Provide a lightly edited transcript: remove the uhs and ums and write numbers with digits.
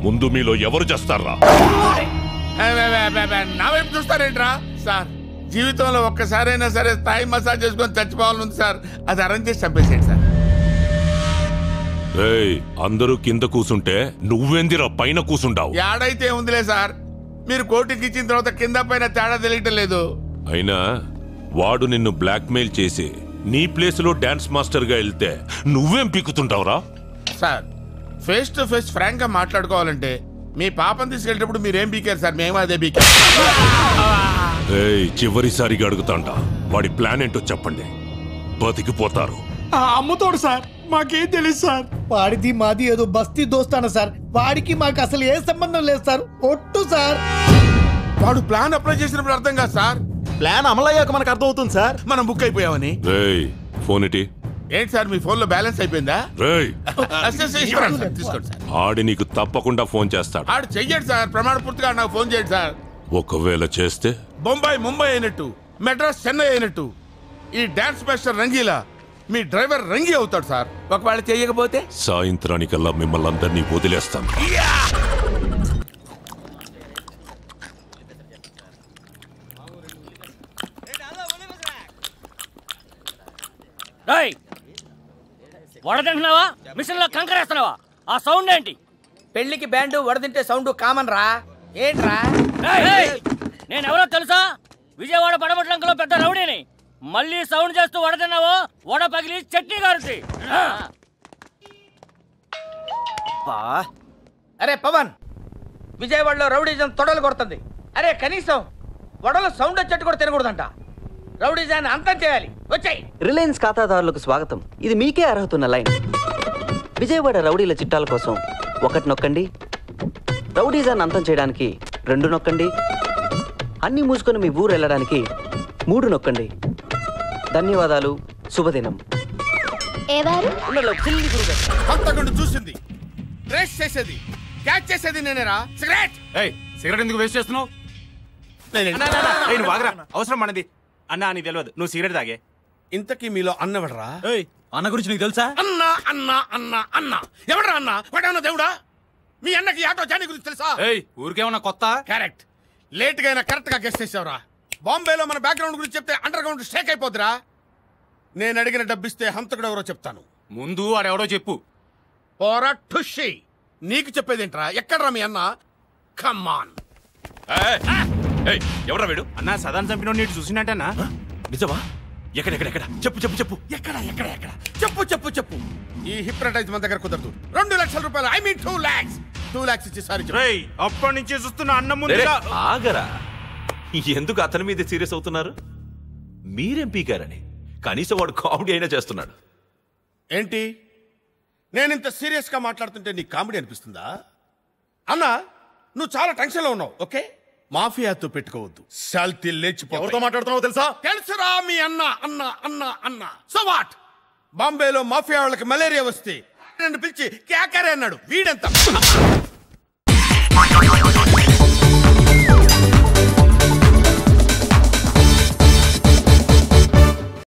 ముందు మీలో ఎవరు చేస్తారా? నా వైపు చూస్తారేంట్రా సార్? జీవితంలో ఒక్కసారైనా సరే థాయ్ మసాజ్ చేసుకొని చచ్చిపోవాలని సార్. అది అరేంజ్ చేసి చంపేసేయండి సార్. అందరూ కింద కూసుంటే నువ్వెందిరా పైన కూసుంటావు? ఏడైతే ఉందిలే సార్, మీరు కోటికి ఇచ్చిన తర్వాత కింద పైన తేడా తెలియటం లేదు. అయినా వాడు నిన్ను బ్లాక్మెయిల్ చేసి నీ ప్లేస్ లో డాన్స్ మాస్టర్ గా వెళ్తే నువ్వేం పీకుతుంటావురా? Sir face to face frank గా మాట్లాడుకోవాలంటే మీ పాపను తీసుకెళ్ళేటప్పుడు మీరేం పీకారు సార్? మేము అదే పీకారు. చివరిసారిగా అడుగుతాంట, వాడి ప్లాన్ ఏంటో చెప్పండి, బతికిపోతారు. అమ్ముతోడు సార్, మాకేం తెలియదు సార్. వాడిది మాది ఏదో బస్తీ దోస్తాను సార్. వాడికి మాకు అసలు ఏ సంబంధం లేదు సార్. ఒట్టు సార్. వాడు ప్లాన్ అప్లై చేసినప్పుడు అర్థం కాదు సార్. ప్లాన్ అమలయ్యాక మనకు అర్థం అవుతుంది సార్. మనం బుక్ అయిపోయామని. ఫోన్ ఇటీ. ఏంటి సార్ మీ ఫోన్ లో బ్యాలెన్స్ అయిపోయిందా? తీసుకోండి సార్. ఆడి నీకు తప్పకుండా ఫోన్ చేస్తాడు. ఆడు చెయ్యండి సార్, ప్రమాణ పూర్తిగా నాకు ఫోన్ చేయండి సార్. ఒకవేళ చేస్తే బొంబాయి ముంబై అయినట్టు, మెడ్రాస్ చెన్నై అయినట్టు ఈ డాన్స్ మాస్టర్ రంగీలా మీ డ్రైవర్ రంగి అవుతాడు సార్. ఒకవేళ చేయకపోతే సాయంత్రానికల్లా మిమ్మల్ని అందరినీ వదిలేస్తాను. వడదంటున్నావా? మిషన్ లో కంకరేస్తున్నావా? ఆ సౌండ్ ఏంటి? పెళ్లికి బ్యాండ్ వడదింటే సౌండ్ కామన్ రా. ఏంట్రా? నేనెవరో తెలుసా? విజయవాడ పడమట్లంకలో పెద్ద రౌడీని. మళ్ళీ సౌండ్ చేస్తూ వడదన్నావో వడ పగిలి చట్నీ గారుతి. అరే పవన్, విజయవాడలో రౌడీజం తొడలు కొడుతుంది. అరే కనీసం వడలో సౌండ్ వచ్చేట్టు కూడా తినకూడదంట. రౌడీజాన్ని అంతం చేయాలి. వచ్చాయి. రిలయన్స్ ఖాతాదారులకు స్వాగతం. ఇది మీకే అర్హతున్న లైన్. విజయవాడ రౌడీల చిట్టాల కోసం 1 నొక్కండి. రౌడీజాన్ని అంతం చేయడానికి 2 నొక్కండి. అన్ని మూసుకొని మీ ఊరు వెళ్ళడానికి 3 నొక్కండి. ధన్యవాదాలు. శుభదినం. చూసింది, రేస్ చేసేది, క్యాచ్ చేసేది నేనేరా. సిగరెట్ సిగరెట్ ఎందుకు వేస్ట్ చేస్తున్నావు? అవసరం మనది అన్నా. నీకు తెలియదు, నువ్వు సిగరెట్ తాగే. ఇంతకీ మీలో అన్నవడరా? అన్న గురించి నీకు తెలుసా? అన్న అన్న అన్న అన్న ఎవడరా అన్న? వాడేమన్నా దేవుడా? మీ అన్నకి ఆటో జానీ గురించి తెలుసా? ఊరికేమన్నా కొత్త? కరెక్ట్. లేట్ గా అయినా కరెక్ట్ గా గెస్ట్ చేసావురా. బాంబేలో మన బ్యాక్గ్రౌండ్ గురించి చెప్తే అండర్ గ్రౌండ్ షేక్ అయిపోద్దిరా. నేను అడిగిన డబ్బిస్తే హంతకుడు ఎవరో చెప్తాను. ముందు వాడెవడో చెప్పు. పోరా ఠుషి. నీకు చెప్పేదేంట్రా? ఎక్కడ్రా మీ అన్న? కమ్మాన్. ఎవరా వీడు? అన్నా సదాన్ చంపిన నీటి చూసినట్టన్నా? నిజమా? ఎక్కడెక్కడెక్కడ చెప్పు చెప్పు చెప్పు. ఎక్కడ ఎక్కడ ఎక్కడ చెప్పు చెప్పు చెప్పు. ఈ హిప్నటైజ్ మన దగ్గర కుదరదు. 2 లక్షల రూపాయలు, ఐ మీన్ 2 lakhs. 2 lakhs ఇచ్చి సారీ చెప్పు. అప్పటి నుంచి చూస్తున్న అన్న ముందు ఆగరా. ఎందుకు అతని మీద సీరియస్ అవుతున్నారు? మీరేం పీకారని. కనీసం వాడు కామెడీ అయినా చేస్తున్నాడు. ఏంటి నేను ఇంత సీరియస్ గా మాట్లాడుతుంటే నీకు కామెడీ అనిపిస్తుందా? అన్నా నువ్వు చాలా టెన్షన్ లో ఉన్నావు. ఓకే, మాఫియాతో పెట్టుకోవద్దు. శాల్తీ లేచిపో. ఎవరితో మాట్లాడుతున్నావు తెలుసా? తెలుసురా మీ అన్న అన్న అన్న అన్న. So what? బాంబేలో మాఫియా వాళ్ళకి మలేరియా వస్తే నన్ను పిలిచి క్యాకరే అన్నాడు. వీడెంత